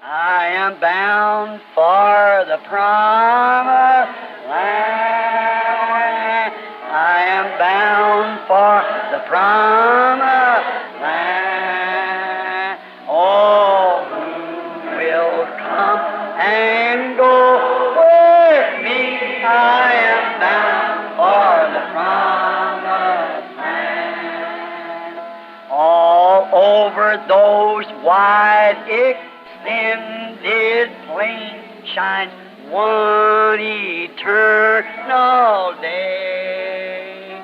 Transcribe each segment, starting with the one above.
I am bound for the promised land. I am bound for the promised land. Oh, who will come and go with me? I am bound for the promised land. All over those wide extended plains shines one eternal day.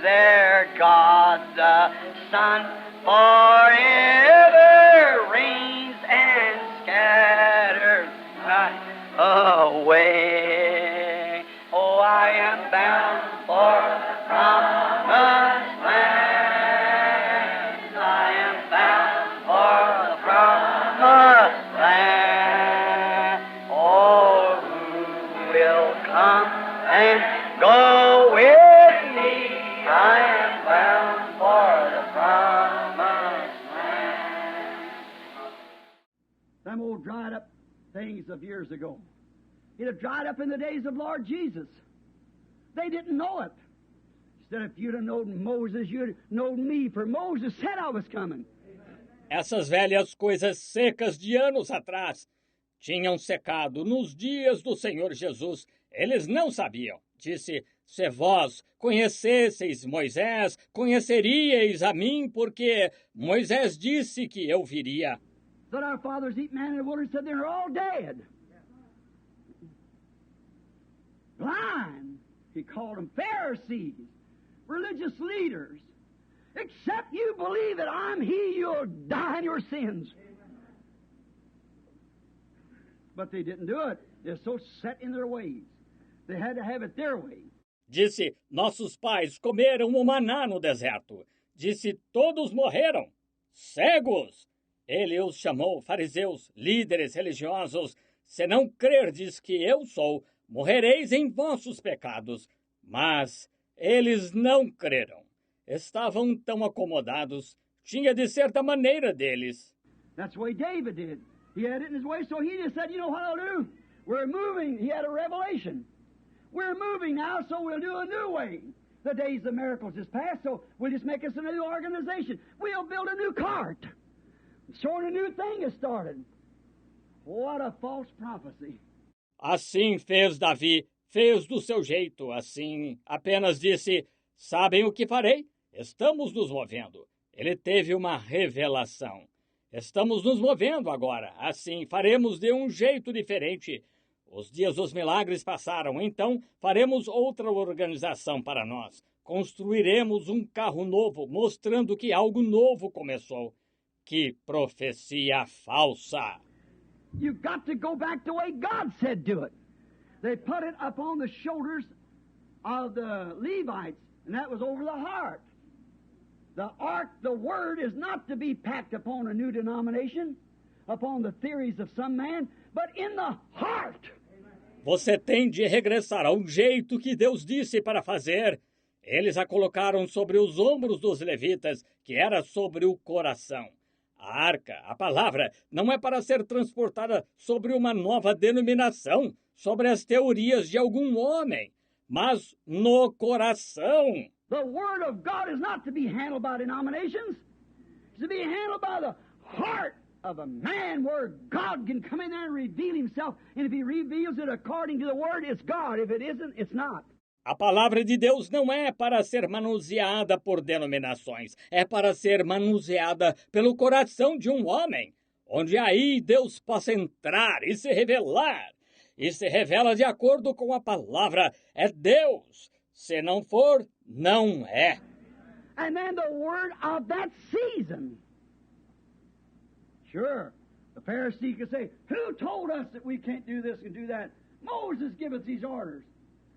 There God the Son forever reigns and scatters night away. Oh, I am bound for the promised land. I am bound for the promised land. Oh, who will come and go with me? I am bound for the promised land. Them old dried up things of years ago. It had dried up in the days of Lord Jesus. They didn't know it. Instead, if you'd have known Moses, you'd have known me, for Moses said I was coming. Essas velhas coisas secas de anos atrás tinham secado nos dias do Senhor Jesus. Eles não sabiam. Disse, se vós conhecesseis Moisés, conheceríeis a mim, porque Moisés disse que eu viria. That our fathers eat manna in the wilderness, said they're all dead. Blind, he called them Pharisees, religious leaders. Except you believe that I'm He, you'll die in your sins. But they didn't do it. They're so set in their ways. They had to have it their way. Disse, nossos pais comeram o maná no deserto. Disse, todos morreram, cegos. Ele os chamou fariseus, líderes religiosos. Se não crerdes que eu sou, morrereis em vossos pecados. Mas eles não creram. Estavam tão acomodados. Tinha de ser da maneira deles. That's the way David did. He had it in his way, so he just said, you know what I'll do? We're moving. He had a revelation. We're moving now, so we'll do a new way. The days of miracles is past, so we'll just make us a new organization. We'll build a new cart. Sort of new thing has started. What a false prophecy. Assim fez Davi, fez do seu jeito, assim apenas disse, sabem o que farei? Estamos nos movendo. Ele teve uma revelação. Estamos nos movendo agora, assim faremos de um jeito diferente. Os dias dos milagres passaram, então faremos outra organização para nós. Construiremos um carro novo, mostrando que algo novo começou. Que profecia falsa! You've got to go back the way God said do it. They put it up on the shoulders of the Levites, and that was over the heart. The ark, the word, is not to be packed upon a new denomination, upon the theories of some man, but in the heart. Você tem de regressar ao jeito que Deus disse para fazer. Eles a colocaram sobre os ombros dos levitas, que era sobre o coração. A arca, a palavra, não é para ser transportada sobre uma nova denominação, sobre as teorias de algum homem, mas no coração. The Word of God is not to be handled by denominations. It's to be handled by the heart of a man, where God can come in there and reveal Himself. And if He reveals it according to the Word, it's God. If it isn't, it's not. A palavra de Deus não é para ser manuseada por denominações, é para ser manuseada pelo coração de um homem, onde aí Deus possa entrar e se revelar. E se revela de acordo com a palavra, é Deus. Se não for, não é. And then the word of that season. Sure, the Pharisee could say, who told us that we can't do this and do that? Moses gave us these orders.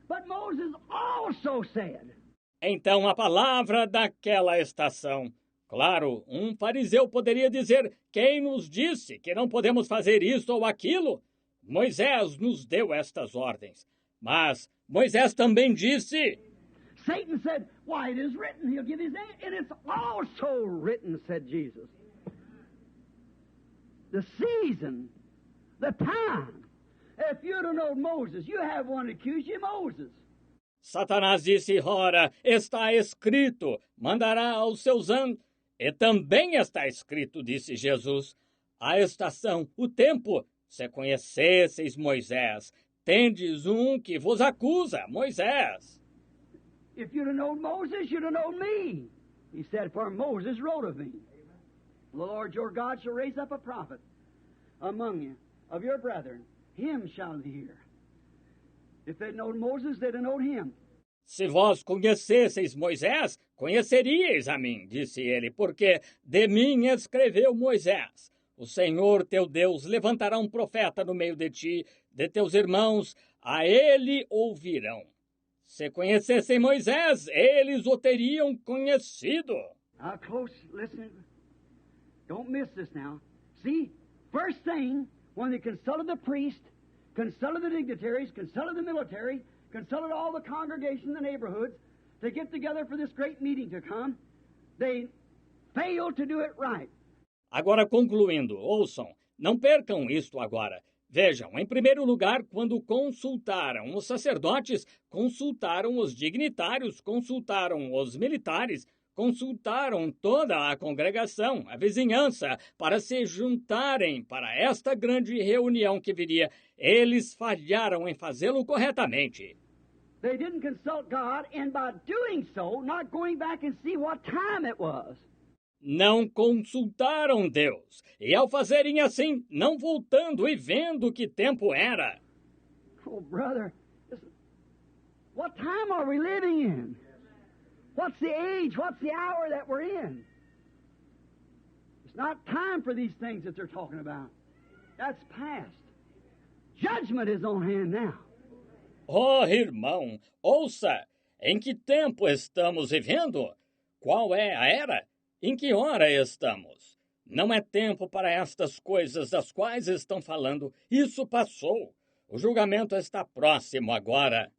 But Moses also said. Então a palavra daquela estação. Claro, um fariseu poderia dizer, quem nos disse que não podemos fazer isso ou aquilo? Moisés nos deu estas ordens. Mas Moisés também disse. Satan said, why, it is written, he'll give his name, and it's also written, said Jesus. The season The time. If you'd have known Moses, you have one to accuse you, Moses. Satanás disse, ora, está escrito, mandará aos seus anjos. E também está escrito, disse Jesus, a estação, o tempo. Se conhecesseis Moisés, tendes um que vos acusa, Moisés. If you'd have known Moses, you'd have known me. He said, for Moses wrote of me. The Lord your God shall raise up a prophet among you, of your brethren. Him shall ye hear. If they'd known Moses, they'd have known him. Se vós conhecesseis Moisés, conheceríeis a mim, disse ele, porque de mim escreveu Moisés. O Senhor teu Deus levantará um profeta no meio de ti, de teus irmãos, a ele ouvirão. Se conhecessem Moisés, eles o teriam conhecido. Now, close, listen. Don't miss this now. See, first thing, when they consulted the priest, consulted the dignitaries, consulted the military, consulted all the congregation in the neighborhoods to get together for this great meeting to come, they failed to do it right. Agora, concluindo, ouçam, não percam isto agora. Vejam, em primeiro lugar, quando consultaram os sacerdotes, consultaram os dignitários, consultaram os militares, consultaram toda a congregação, a vizinhança, para se juntarem para esta grande reunião que viria. Eles falharam em fazê-lo corretamente. They didn't consult God, and by doing so, not going back and see what time it was. Não consultaram Deus, e ao fazerem assim, não voltando e vendo que tempo era. Oh, brother, what time are we living in? What's the age? What's the hour that we're in? It's not time for these things that they're talking about. That's past. Judgment is on hand now. Oh, irmão, ouça, em que tempo estamos vivendo? Qual é a era? Em que hora estamos? Não é tempo para estas coisas das quais estão falando. Isso passou. O julgamento está próximo agora.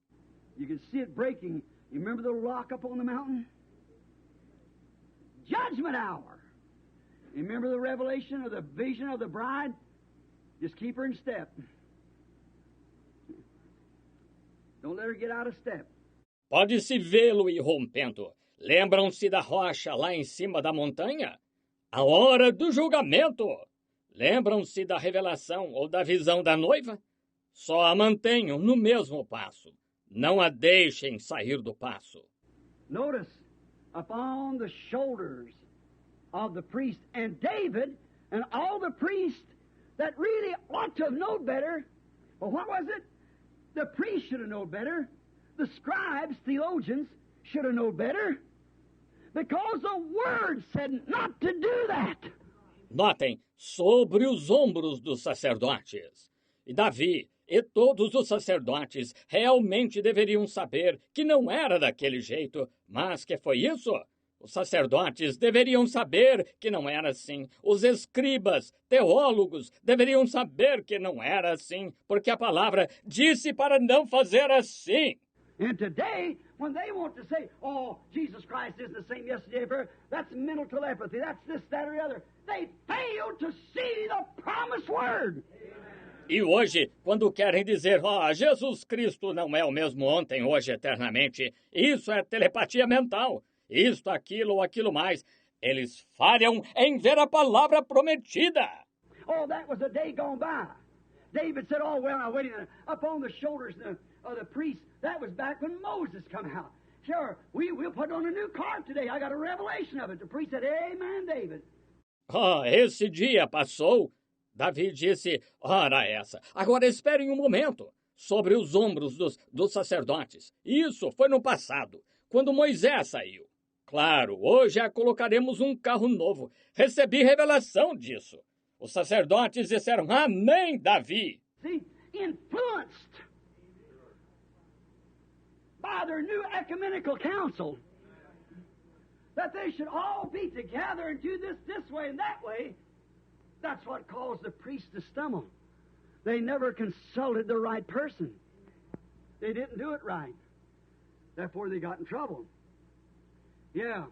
You can see it breaking. You remember the rock up on the mountain? Judgment hour. You remember the revelation of the vision of the bride? Just keep her in step. Don't let her get out of step. Pode-se vê-lo irrompendo. Lembram-se da rocha lá em cima da montanha? A hora do julgamento. Lembram-se da revelação ou da visão da noiva? Só a mantenham no mesmo passo. Não a deixem sair do passo. Notice, upon the shoulders of the priest and David and all the priests that really ought to have known better. Well, what was it? The priests should have known better. The scribes, theologians, should have known better. Because the Word said not to do that. Notem, sobre os ombros dos sacerdotes. E Davi e todos os sacerdotes realmente deveriam saber que não era daquele jeito, mas que foi isso. Os sacerdotes deveriam saber que não era assim. Os escribas, teólogos, deveriam saber que não era assim, porque a palavra disse para não fazer assim. And today, when they want to say, oh, Jesus Christ isn't the same yesterday, forever, that's mental telepathy, that's this, that, or the other, they fail to see the promised word. E hoje, quando querem dizer, Jesus Cristo não é o mesmo ontem, hoje, eternamente, isso é telepatia mental, isto, aquilo ou aquilo mais, eles falham em ver a palavra prometida. Oh, that was a day gone by. David said, oh, well, now wait a minute, up on the shoulders of the priests, that was back when Moses come out. Sure, we'll put on a new cart today. I got a revelation of it. The priest said, amen, David. Esse dia passou. Davi disse, ora essa. Agora esperem um momento. Sobre os ombros dos sacerdotes. Isso foi no passado, quando Moisés saiu. Claro, hoje colocaremos um carro novo. Recebi revelação disso. Os sacerdotes disseram, amém, Davi. See, influenced by their new ecumenical council, that they should all be together and do this way and that way, that's what caused the priests to stumble. They never consulted the right person. They didn't do it right. Therefore, they got in trouble. Yeah.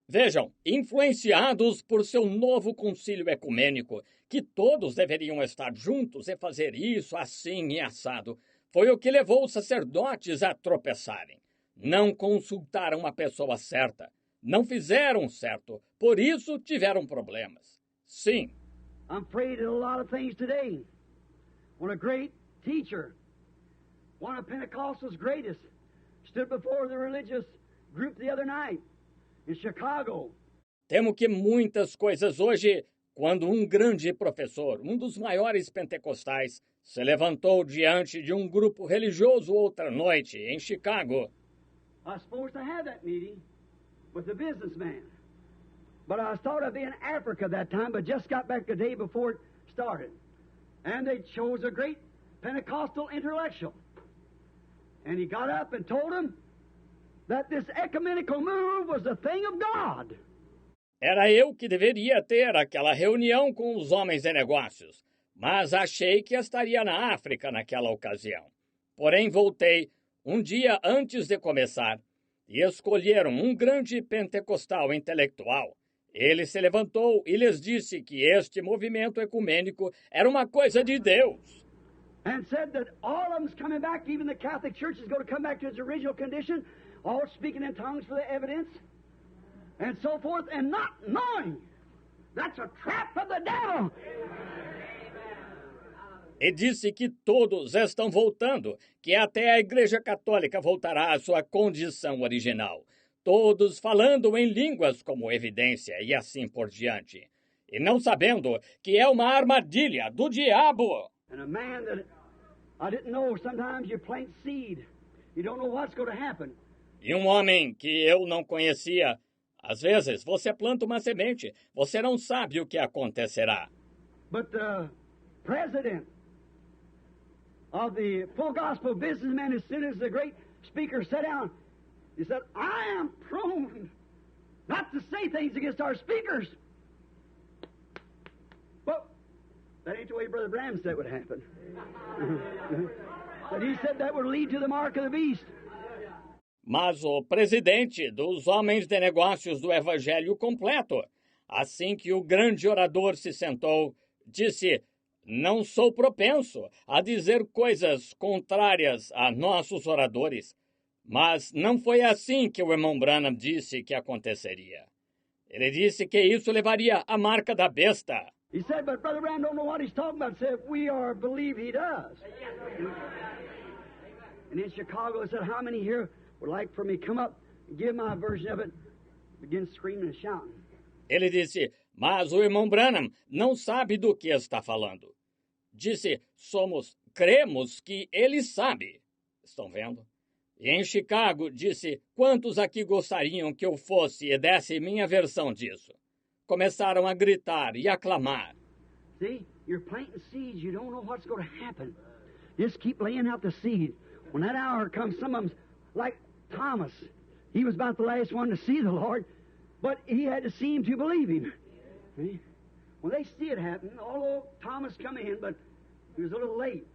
Vejam, influenciados por seu novo concílio ecumênico, que todos deveriam estar juntos e fazer isso, assim e assado, foi o que levou os sacerdotes a tropeçarem. Não consultaram a pessoa certa, não fizeram certo, por isso tiveram problemas. Sim. I'm afraid of a lot of things today. When a great teacher, one of Pentecostal's greatest, stood before the religious group the other night in Chicago. Temo que muitas coisas hoje, quando um grande professor, um dos maiores pentecostais, se levantou diante de um grupo religioso outra noite em Chicago. I was supposed to have that meeting with a businessman. But I thought I'd be in Africa that time, but just got back the day before it started. And they chose a great Pentecostal intellectual. And he got up and told them that this ecumenical move was the thing of God. Era eu que deveria ter aquela reunião com os homens de negócios, mas achei que estaria na África naquela ocasião. Porém, voltei um dia antes de começar e escolheram um grande pentecostal intelectual. Ele se levantou e lhes disse que este movimento ecumênico era uma coisa de Deus. And said that all of them's coming back, even the Catholic Church is going to come back to its original condition, all speaking in tongues for the evidence, and so forth, and not knowing. That's a trap of the devil. E disse que todos estão voltando, que até a Igreja Católica voltará à sua condição original. Todos falando em línguas como evidência e assim por diante. E não sabendo que é uma armadilha do diabo. And a man that I didn't know, sometimes you plant seed. You don't know what's going to happen. E um homem que eu não conhecia. Às vezes, você planta uma semente, você não sabe o que acontecerá. But the president of the Full Gospel Businessmen, as soon as the great speaker sat down, he said, I am prone not to say things against our speakers. But that ain't the way Brother Branham said would happen. But he said that would lead to the mark of the beast. Mas o presidente dos homens de negócios do Evangelho completo, assim que o grande orador se sentou, disse: não sou propenso a dizer coisas contrárias a nossos oradores. Mas não foi assim que o irmão Branham disse que aconteceria. Ele disse que isso levaria à marca da besta. He said, but Brother Branham don't know what he's talking about. He said, we are believe he does. And in Chicago, he said, how many here would like for me to come up and give my version of it? Begin screaming and shouting. Ele disse, mas o irmão Branham não sabe do que está falando. Disse, cremos que ele sabe. Estão vendo? E em Chicago, disse, quantos aqui gostariam que eu fosse e desse minha versão disso? Começaram a gritar e a clamar. See, you're planting seeds. You don't know what's going to happen. Just keep laying out the seed. When that hour comes, some of them's like Thomas. He was about the last one to see the Lord, but he had to see him to believe him. See? When they see it happen, although Thomas come in, but he was a little late.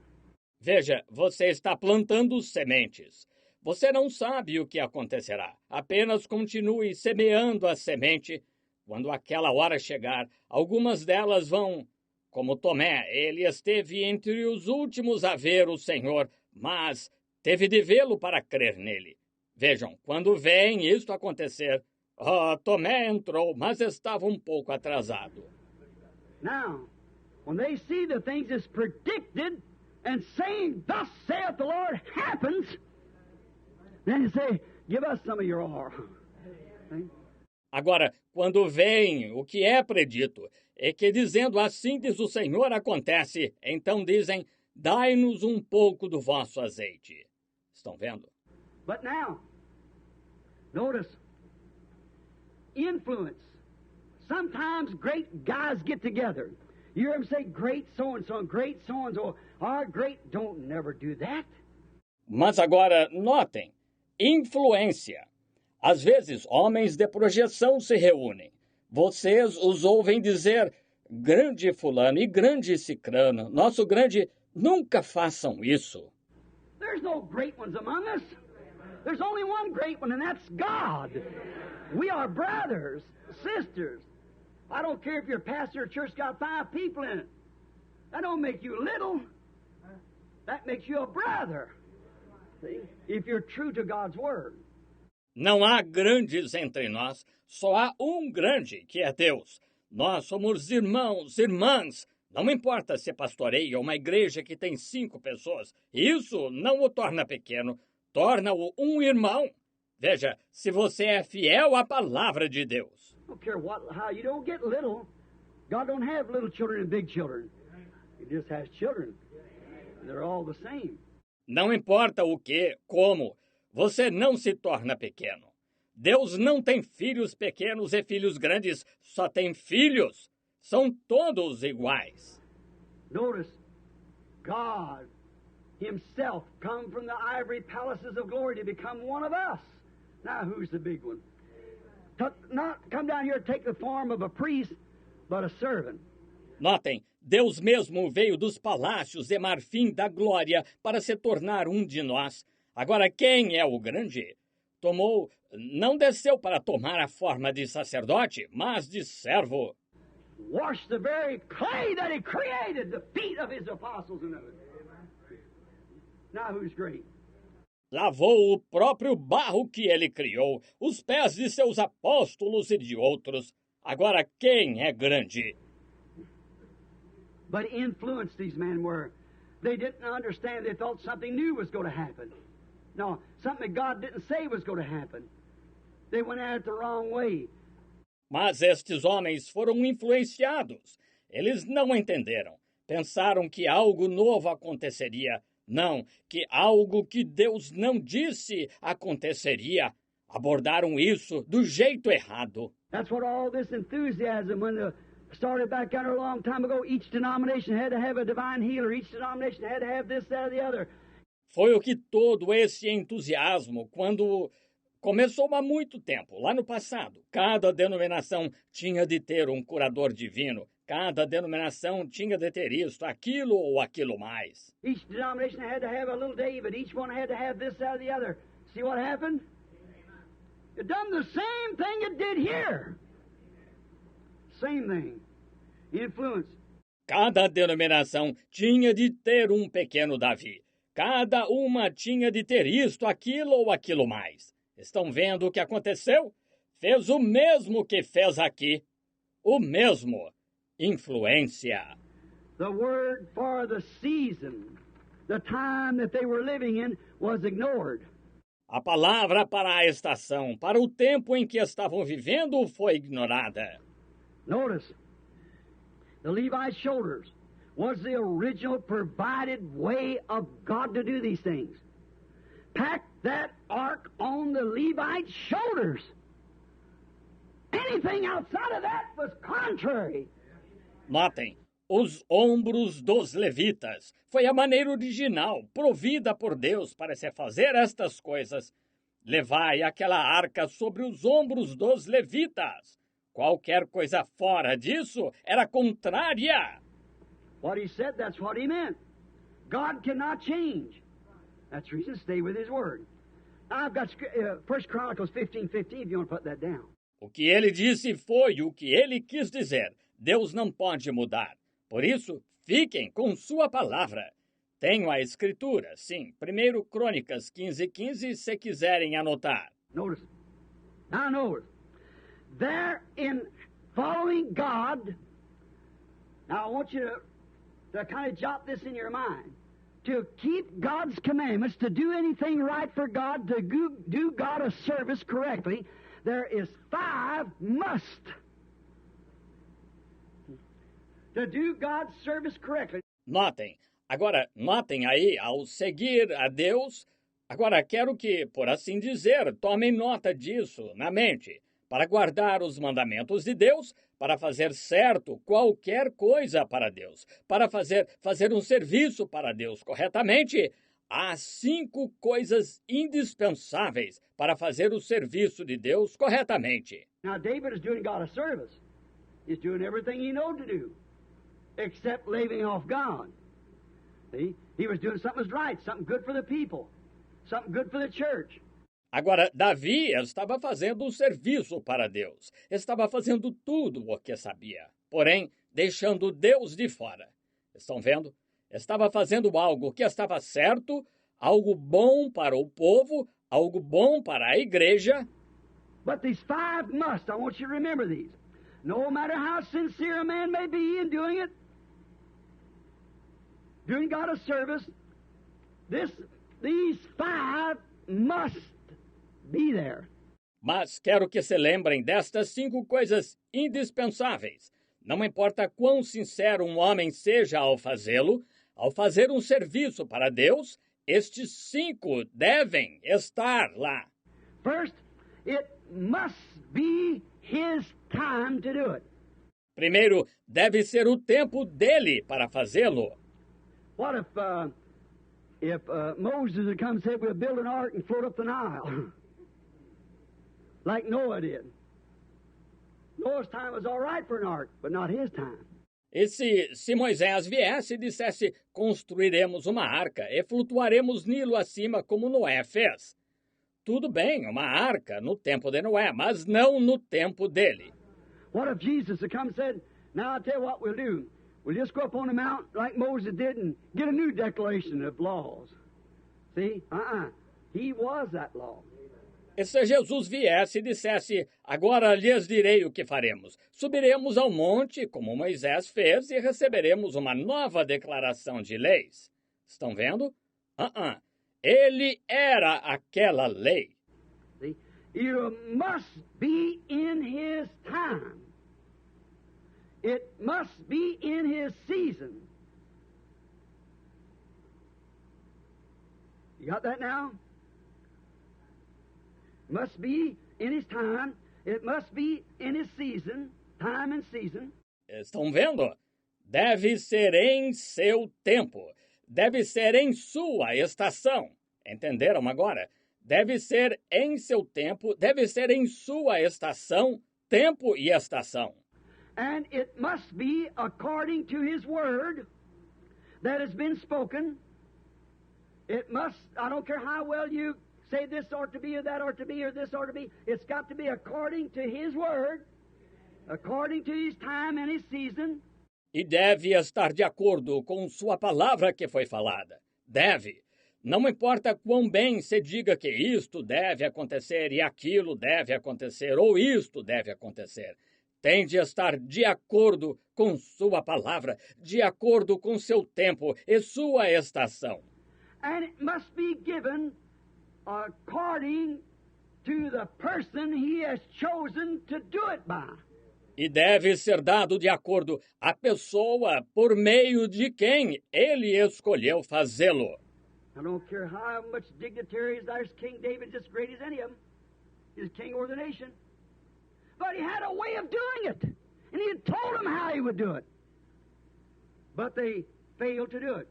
Veja, você está plantando sementes. Você não sabe o que acontecerá. Apenas continue semeando a semente. Quando aquela hora chegar, algumas delas vão... Como Tomé, ele esteve entre os últimos a ver o Senhor, mas teve de vê-lo para crer nele. Vejam, quando veem isto acontecer, Tomé entrou, mas estava um pouco atrasado. Now, when they see the things that's predicted and saying, thus saith the Lord, happens, then you say, give us some of your oil. See? Agora, quando veem o que é predito, e que dizendo assim diz o Senhor acontece, então dizem, dai-nos um pouco do vosso azeite. Estão vendo? But now, notice, influence. Sometimes great guys get together. You hear them say, great so-and-so, and great so-and-so. Our great don't never do that. Mas agora, notem, influência. Às vezes, homens de projeção se reúnem. Vocês os ouvem dizer, grande fulano e grande cicrano, nosso grande, nunca façam isso. There's no great ones among us. There's only one great one, and that's God. We are brothers, sisters. I don't care if your pastor or church got 5 people in it. That don't make you little. That makes you a brother. See? If you're true to God's Word. Não há grandes entre nós, só há um grande, que é Deus. Nós somos irmãos, irmãs. Não importa se pastoreia uma igreja que tem 5 pessoas. Isso não o torna pequeno, torna-o um irmão. Veja, se você é fiel à palavra de Deus. I don't care how you don't get little. God don't have little children and big children. He just has children. They're all the same. Não importa o que, como, você não se torna pequeno. Deus não tem filhos pequenos e filhos grandes, só tem filhos. São todos iguais. Notice, God Himself come from the ivory palaces of glory to become one of us. Now who's the big one? Not come down here and take the form of a priest, but a servant. Notem, Deus mesmo veio dos palácios de marfim da glória para se tornar um de nós. Agora, quem é o grande? Não desceu para tomar a forma de sacerdote, mas de servo. Wash the very clay that He created, the feet of His apostles and others. Now who's great? Lavou o próprio barro que ele criou, os pés de seus apóstolos e de outros. Agora, quem é grande? But influenced these men were. They didn't understand. They thought something new was going to happen. No, something that God didn't say was going to happen. They went at it the wrong way. Mas estes homens foram influenciados. Eles não entenderam. Pensaram que algo novo aconteceria. Não, que algo que Deus não disse aconteceria. Abordaram isso do jeito errado. That's what all this enthusiasm, when they started back down there a long time ago, each denomination had to have a divine healer. Each denomination had to have this, that, or the other. Foi o que todo esse entusiasmo, quando começou há muito tempo, lá no passado. Cada denominação tinha de ter um curador divino. Cada denominação tinha de ter isto, aquilo ou aquilo mais. Each denomination had to have a little David. Each one had to have this, that, or the other. See what happened? It done the same thing it did here. Same thing. Influence. Cada denominação tinha de ter um pequeno Davi. Cada uma tinha de ter isto, aquilo ou aquilo mais. Estão vendo o que aconteceu? Fez o mesmo que fez aqui. O mesmo. Influência. The word for the season, the time that they were living in, was ignored. A palavra para a estação, para o tempo em que estavam vivendo, foi ignorada. Notice, the Levite shoulders was the original provided way of God to do these things. Pack that ark on the Levite shoulders. Anything outside of that was contrary. Notem, os ombros dos levitas. Foi a maneira original, provida por Deus para se fazer estas coisas. Levai aquela arca sobre os ombros dos levitas. Qualquer coisa fora disso era contrária. What He said, that's what He meant. God cannot change. That's the reason, stay with His Word. Now I've got 1 Chronicles 15:15, if you want to put that down. O que ele disse foi o que ele quis dizer. Deus não pode mudar. Por isso, fiquem com sua palavra. Tenho a escritura, sim. 1 Crônicas 15:15, se quiserem anotar. Notice. Now notice. There in following God, now I want you to kind of jot this in your mind. To keep God's commandments, to do anything right for God, to do God a service correctly, there is 5 must. To do God's service correctly. Notem. Agora, notem aí, ao seguir a Deus, agora quero que, por assim dizer, tomem nota disso na mente. Para guardar os mandamentos de Deus, para fazer certo qualquer coisa para Deus, para fazer um serviço para Deus corretamente, há 5 coisas indispensáveis para fazer o serviço de Deus corretamente. Now David is doing God a service. He's doing everything he knows to do, except leaving off God. See? He was doing something that's right, something good for the people, something good for the church. Agora, Davi estava fazendo um serviço para Deus. Estava fazendo tudo o que sabia, porém, deixando Deus de fora. Estão vendo? Estava fazendo algo que estava certo, algo bom para o povo, algo bom para a igreja. But these 5 must, I want you to remember these. No matter how sincere a man may be in doing it, doing God a service, these 5 must be there. Mas quero que se lembrem destas 5 coisas indispensáveis. Não importa quão sincero um homem seja ao fazê-lo, ao fazer um serviço para Deus, estes 5 devem estar lá. First, it must be his time to do it. Primeiro, deve ser o tempo dele para fazê-lo. What if Moses had come and said, we'll build an ark and float up the Nile? Like Noah did. Noah's time was all right for an ark, but not his time. E se Moisés viesse e dissesse, construiremos uma arca e flutuaremos Nilo acima como Noé fez. Tudo bem, uma arca no tempo de Noé, mas não no tempo dele. What if Jesus had come and said, now I'll tell you what we'll do. We'll just go up on the mount like Moses did and get a new declaration of laws. See? He was that law. E se Jesus viesse e dissesse, agora lhes direi o que faremos. Subiremos ao monte, como Moisés fez, e receberemos uma nova declaração de leis. Estão vendo? Ele era aquela lei. See? You must be in his time. It must be in his season. You got that now? Must be in his time. It must be in his season. Time and season. Estão vendo? Deve ser em seu tempo. Deve ser em sua estação. Entenderam agora? Deve ser em seu tempo, deve ser em sua estação, tempo e estação. And it must be according to his word that has been spoken. It must, I don't care how well you say this ought to be or that ought to be or this ought to be, it's got to be according to his word, according to his time and his season. E deve estar de acordo com sua palavra que foi falada. Deve. Não importa quão bem se diga que isto deve acontecer e aquilo deve acontecer ou isto deve acontecer. Tem de estar de acordo com sua palavra, de acordo com seu tempo e sua estação. And it must be given according to the person he has chosen to do it by. E deve ser dado de acordo à pessoa por meio de quem ele escolheu fazê-lo. I don't care how much dignitaries there's King David, just great as any of them. He's king over the nation. But he had a way of doing it. And he had told them how he would do it. But they failed to do it.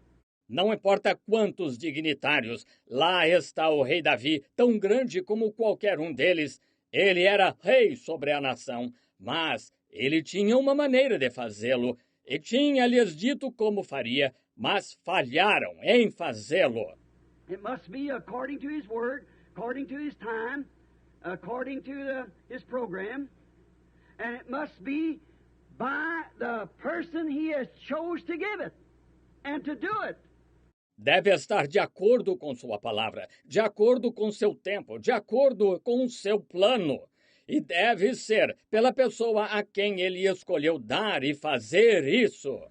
Não importa quantos dignitários, lá está o rei Davi, tão grande como qualquer um deles. Ele era rei sobre a nação, mas ele tinha uma maneira de fazê-lo, e tinha-lhes dito como faria, mas falharam em fazê-lo. It must be according to his word, according to his time, according to his program, and it must be by the person he has chose to give it and to do it. Deve estar de acordo com sua palavra, de acordo com seu tempo, de acordo com seu plano. E deve ser pela pessoa a quem ele escolheu dar e fazer isso.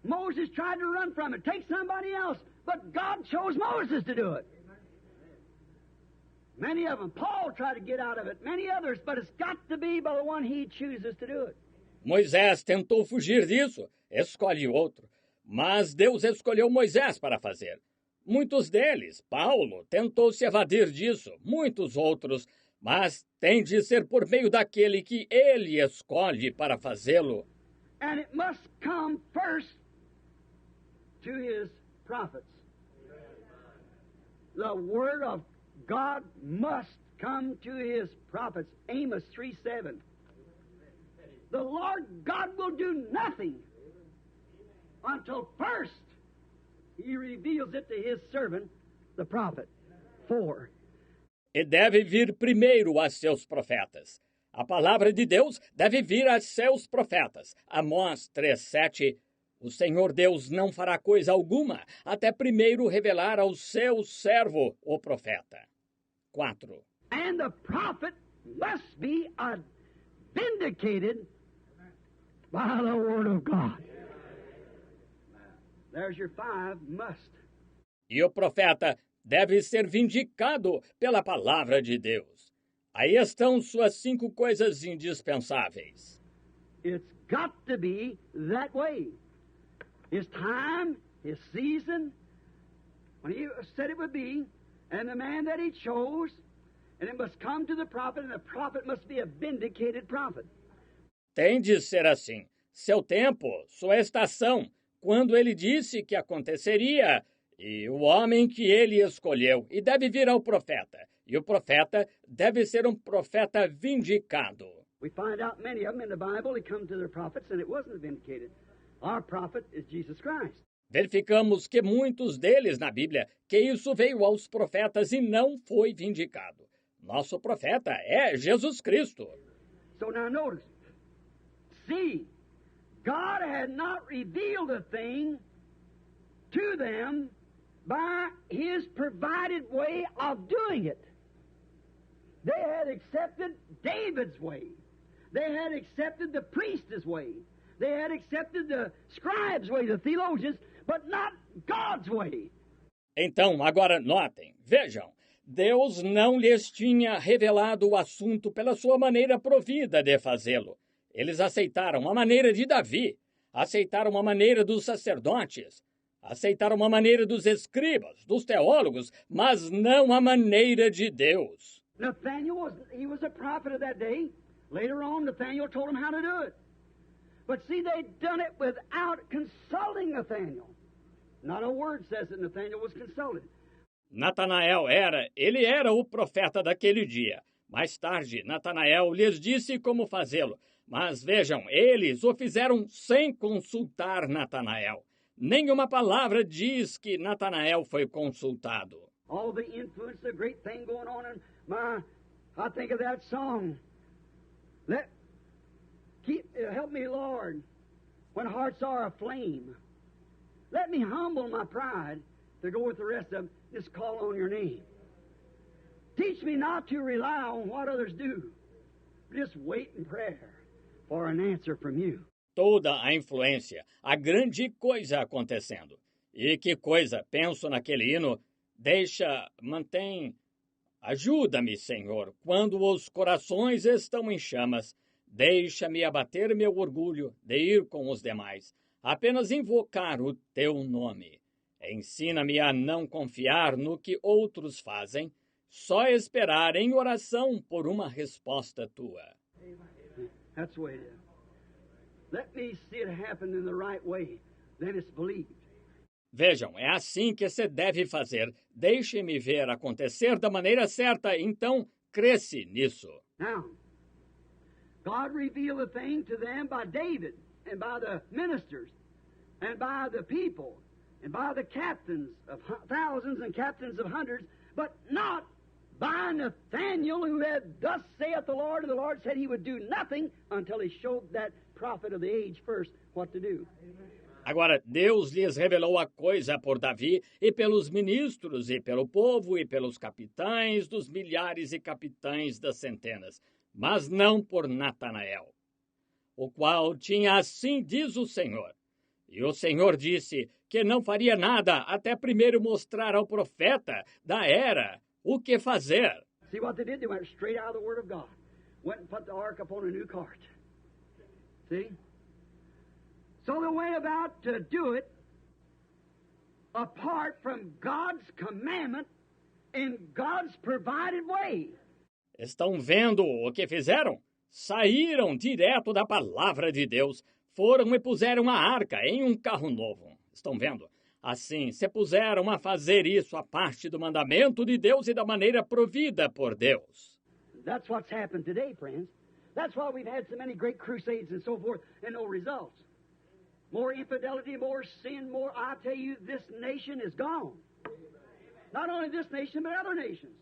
Moses tried to run from it, take somebody else, but God chose Moses to do it. Many of them, Paul tried to get out of it, many others, but it's got to be by the one he chooses to do it. Moisés tentou fugir disso, escolhe outro. Mas Deus escolheu Moisés para fazer. Muitos deles, Paulo, tentou se evadir disso, muitos outros, mas tem de ser por meio daquele que ele escolhe para fazê-lo. And it must come first to his prophets. The word of God must come to his prophets. Amos 3:7. The Lord God will do nothing until first he reveals it to his servant, the prophet. 4. e deve vir primeiro a seus profetas. A palavra de Deus deve vir a seus profetas. Amós 3:7. O Senhor Deus não fará coisa alguma até primeiro revelar ao seu servo, o profeta. 4. And the prophet must be vindicated by the word of God. There's your 5 must. E o profeta deve ser vindicado pela palavra de Deus. Aí estão suas 5 coisas indispensáveis. It's got to be that way. His time, his season, when he said it would be, and the man that he chose, and it must come to the prophet, and the prophet must be a vindicated prophet. Tem de ser assim. Seu tempo, sua estação, quando ele disse que aconteceria, e o homem que ele escolheu, e deve vir ao profeta. E o profeta deve ser um profeta vindicado. We find out many of them in the Bible, they come to their prophets, and it wasn't vindicated. Our prophet is Jesus Christ. Verificamos que muitos deles na Bíblia, que isso veio aos profetas e não foi vindicado. Nosso profeta é Jesus Cristo. So now notice, see, God had not revealed a thing to them by His provided way of doing it. They had accepted David's way. They had accepted the priest's way. They had accepted the scribe's way, the theologians, but not God's way. Então, agora notem, vejam, Deus não lhes tinha revelado o assunto pela sua maneira provida de fazê-lo. Eles aceitaram a maneira de Davi, aceitaram a maneira dos sacerdotes, aceitaram a maneira dos escribas, dos teólogos, mas não a maneira de Deus. Nathaniel was a prophet of that day. Later on, Nathaniel told him how to do it. But see, they'd done it without consulting Nathaniel. Not a word says that Nathaniel was consulted. Natanael era o profeta daquele dia. Mais tarde, Natanael lhes disse como fazê-lo. Mas vejam, eles o fizeram sem consultar Natanael. Nenhuma palavra diz que Natanael foi consultado. All the influence, the great thing going on in I think of that song. Help me, Lord, when hearts are aflame. Let me humble my pride to go with the rest of them, just call on your name. Teach me not to rely on what others do. Just wait in prayer for an answer from you. Toda a influência, a grande coisa acontecendo. E que coisa, penso naquele hino, mantém, ajuda-me, Senhor, quando os corações estão em chamas. Deixa-me abater meu orgulho de ir com os demais, apenas invocar o teu nome. Ensina-me a não confiar no que outros fazem, só esperar em oração por uma resposta tua. That's the way it is. Let me see it happen in the right way, then it's believed. Vejam, é assim que se deve fazer. Deixe-me ver acontecer da maneira certa, então cresce nisso. Now, God revealed a thing to them by David and by the ministers and by the people and by the captains of thousands and captains of hundreds, but not by Nathaniel, who had, thus saith the Lord, and the Lord said he would do nothing until he showed that prophet of the age first what to do. Agora, Deus lhes revelou a coisa por Davi e pelos ministros e pelo povo e pelos capitães dos milhares e capitães das centenas, mas não por Natanael, o qual tinha assim diz o Senhor. E o Senhor disse que não faria nada até primeiro mostrar ao profeta da era o que fazer. See what they did? They went straight out of the Word of God. Went and put the ark upon a new cart. See? So they went about to do it apart from God's commandment in God's provided way. Estão vendo o que fizeram? Saíram direto da palavra de Deus, foram e puseram a arca em um carro novo. Estão vendo? Assim, se puseram a fazer isso a parte do mandamento de Deus e da maneira provida por Deus. That's what's happened today, friends. That's why we've had so many great crusades and so forth and no results. More infidelity, more sin, more, I tell you, this nation is gone. Not only this nation, but other nations.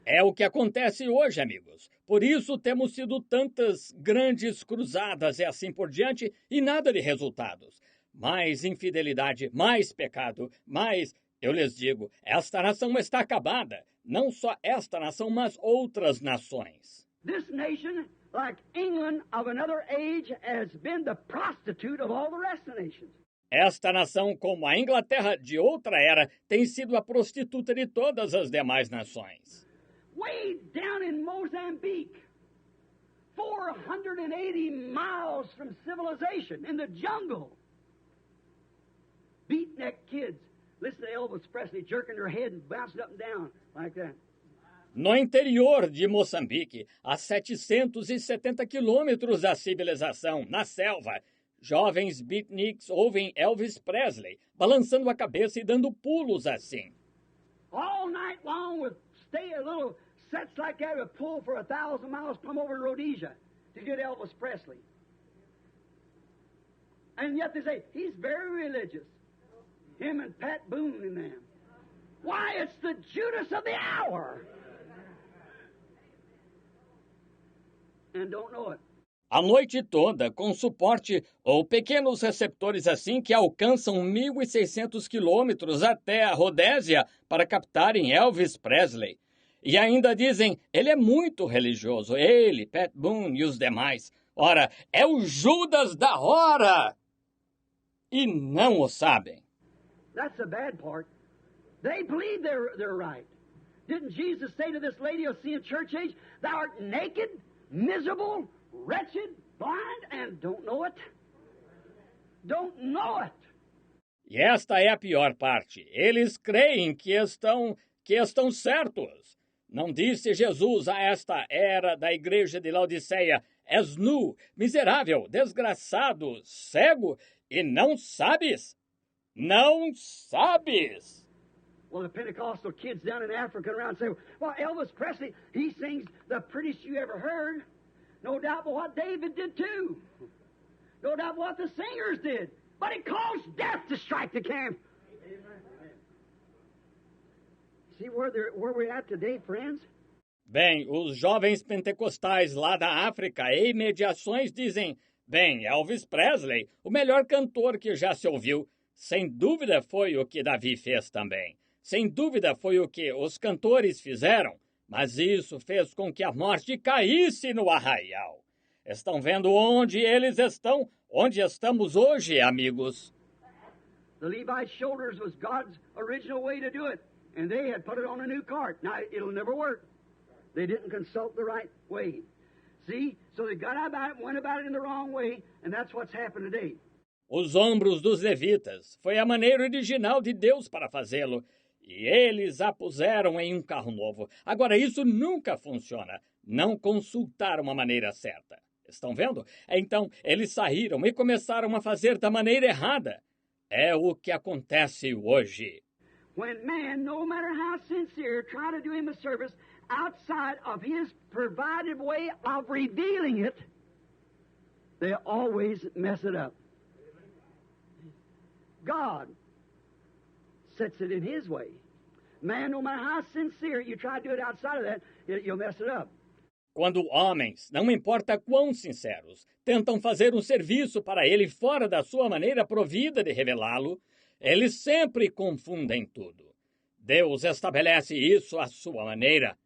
É o que acontece hoje, amigos. Por isso temos tido tantas grandes cruzadas e assim por diante e nada de resultados. Mais infidelidade, mais pecado, mais... Eu lhes digo, esta nação está acabada. Não só esta nação, mas outras nações. This nation, like England of another age, has been the prostitute of all the rest of the nations. Esta nação, como a Inglaterra de outra era, tem sido a prostituta de todas as demais nações. Way down in Mozambique, 480 miles from civilization, in the jungle. Beatnik kids. Listen to Elvis Presley jerking their head and bouncing up and down like that. No interior de Moçambique, a 770 quilômetros da civilização, na selva, jovens beatniks ouvem Elvis Presley, balançando a cabeça e dando pulos assim. All night long with stay a little sets like that would pull for 1,000 miles, come over to Rhodesia to get Elvis Presley. And yet they say, he's very religious. Him and Pat Boone and them. Why, it's the Judas of the hour. And don't know it. A noite toda, com suporte ou pequenos receptores assim que alcançam 1.600 quilômetros até a Rodésia para captarem Elvis Presley. E ainda dizem, ele é muito religioso, ele, Pat Boone e os demais. Ora, é o Judas da hora! E não o sabem. That's the bad part. They believe they're right. Didn't Jesus say to this lady you'll see in church age, thou art naked, miserable, wretched, blind, and don't know it? Don't know it. E esta é a pior parte. Eles creem que estão certos. Não disse Jesus a esta era da igreja de Laodiceia, és nu, miserável, desgraçado, cego, e não sabes? Não sabes! Well, the Pentecostal kids down in Africa around say, well, Elvis Presley, he sings the prettiest you ever heard. No doubt but what David did too. No doubt what the singers did. But it caused death to strike the camp. See where we're at today, friends? Bem, os jovens pentecostais lá da África e imediações dizem, bem, Elvis Presley, o melhor cantor que já se ouviu, sem dúvida foi o que Davi fez também. Sem dúvida foi o que os cantores fizeram, mas isso fez com que a morte caísse no arraial. Estão vendo onde eles estão? Onde estamos hoje, amigos? The Levite shoulders was God's original way to do it, and they had put it on a new cart. Now, it'll never work. They didn't consult the right way. See? So they got about it, went about it in the wrong way, and that's what's happened today. Os ombros dos levitas foi a maneira original de Deus para fazê-lo, e eles a puseram em um carro novo. Agora, isso nunca funciona. Não consultaram a maneira certa. Estão vendo? Então, eles saíram e começaram a fazer da maneira errada. É o que acontece hoje. When man, no matter how sincere, try to do him a service outside of his provided way of revealing it, they always mess it up. God sets it in his way. Man, no matter how sincere, you try to do it outside of that, you'll mess it up. Quando homens, não importa quão sinceros, tentam fazer um serviço para ele fora da sua maneira provida de revelá-lo, eles sempre confundem tudo. Deus estabelece isso à sua maneira.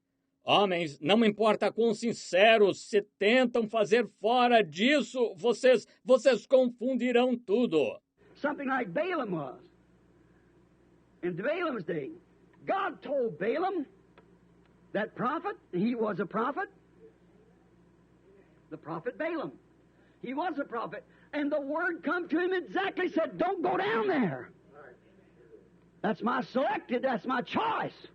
Homens, não importa quão sinceros se tentam fazer fora disso, vocês confundirão tudo. Something like Balaam was. In Balaam's day, God told Balaam, that prophet, he was a prophet, the prophet Balaam. He was a prophet. And the word come to him exactly, said, don't go down there. That's my selected, that's my choice.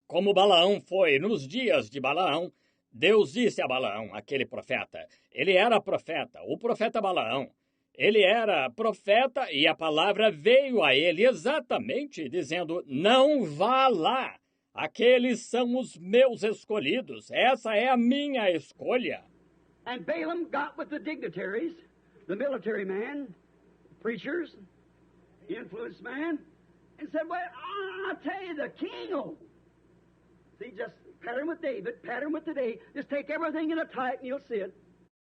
Como Balaão foi nos dias de Balaão, Deus disse a Balaão, aquele profeta, ele era profeta, o profeta Balaão. Ele era profeta e a palavra veio a ele exatamente dizendo, não vá lá. Aqueles são os meus escolhidos. Essa é a minha escolha. And Balaam got with the dignitaries, the military man, preachers, influenced man, and said, well, I'll tell you, the king will. See, just pattern with David, pattern with today. Just take everything in a type and you'll see it.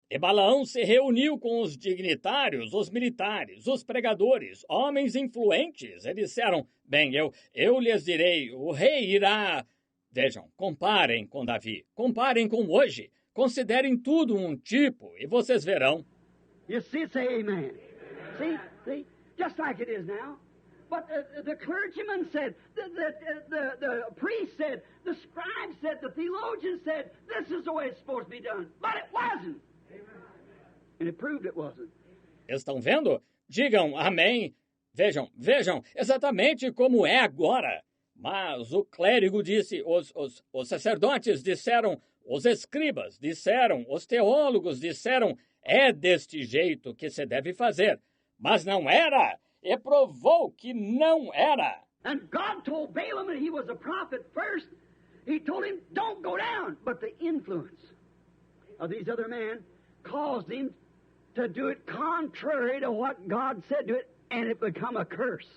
E Balaão se reuniu com os dignitários, os militares, os pregadores, homens influentes. E disseram, bem, eu lhes direi, o rei irá... Vejam, comparem com Davi, comparem com hoje. Considerem tudo um tipo e vocês verão. You see, say amen. See, just like it is now. But the clergyman said, the priest said, the scribe said, the theologian said, this is the way it's supposed to be done. But it wasn't. And it proved it wasn't. Estão vendo? Digam amém. Vejam, exatamente como é agora. Mas o clérigo disse, os sacerdotes disseram, os escribas disseram, os teólogos disseram, é deste jeito que se deve fazer. Mas não era, e provou que não era. And God told Balaam that he was a prophet first. He told him, don't go down. But the influence of these other men caused him to do it contrary to what God said to it, and it become a curse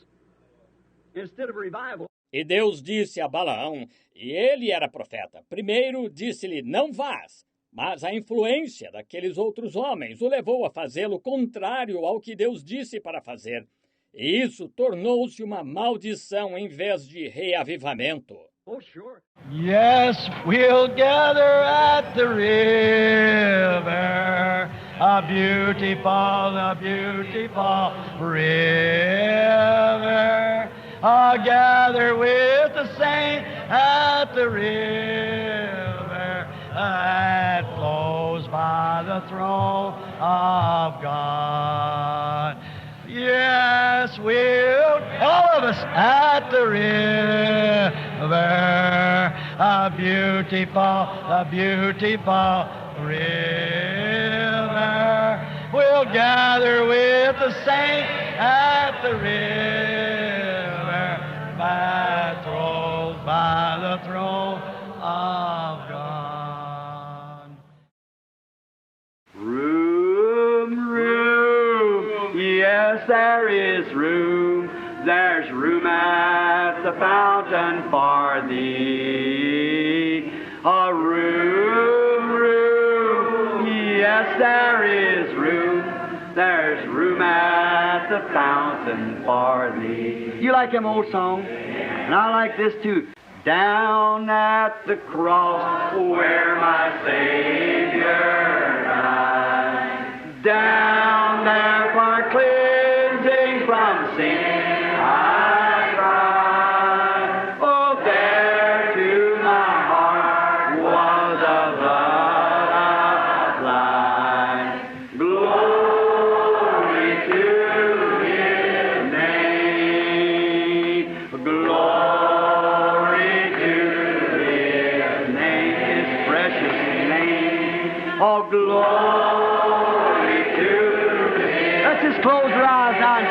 instead of revival. E Deus disse a Balaão, e ele era profeta. Primeiro disse-lhe, não vás. Mas a influência daqueles outros homens o levou a fazê-lo contrário ao que Deus disse para fazer. E isso tornou-se uma maldição em vez de reavivamento. Oh, sure. Yes, we'll gather at the river, a beautiful river. I'll gather with the saints at the river that flows by the throne of God. Yes, we'll, all of us, at the river, a beautiful river. We'll gather with the saints at the river that flows by the throne of God. Room, yes, there is room. There's room at the fountain for thee. A room, yes, there is room. There's room at the fountain for thee. You like them old songs? And I like this too. Down at the cross where my Savior died. Down there for cleansing from sin I cried. Oh, there to my heart was a blood applied. Glory to His name. Glory to His name, His precious name. Oh, glory to His. Let's just close our eyes now and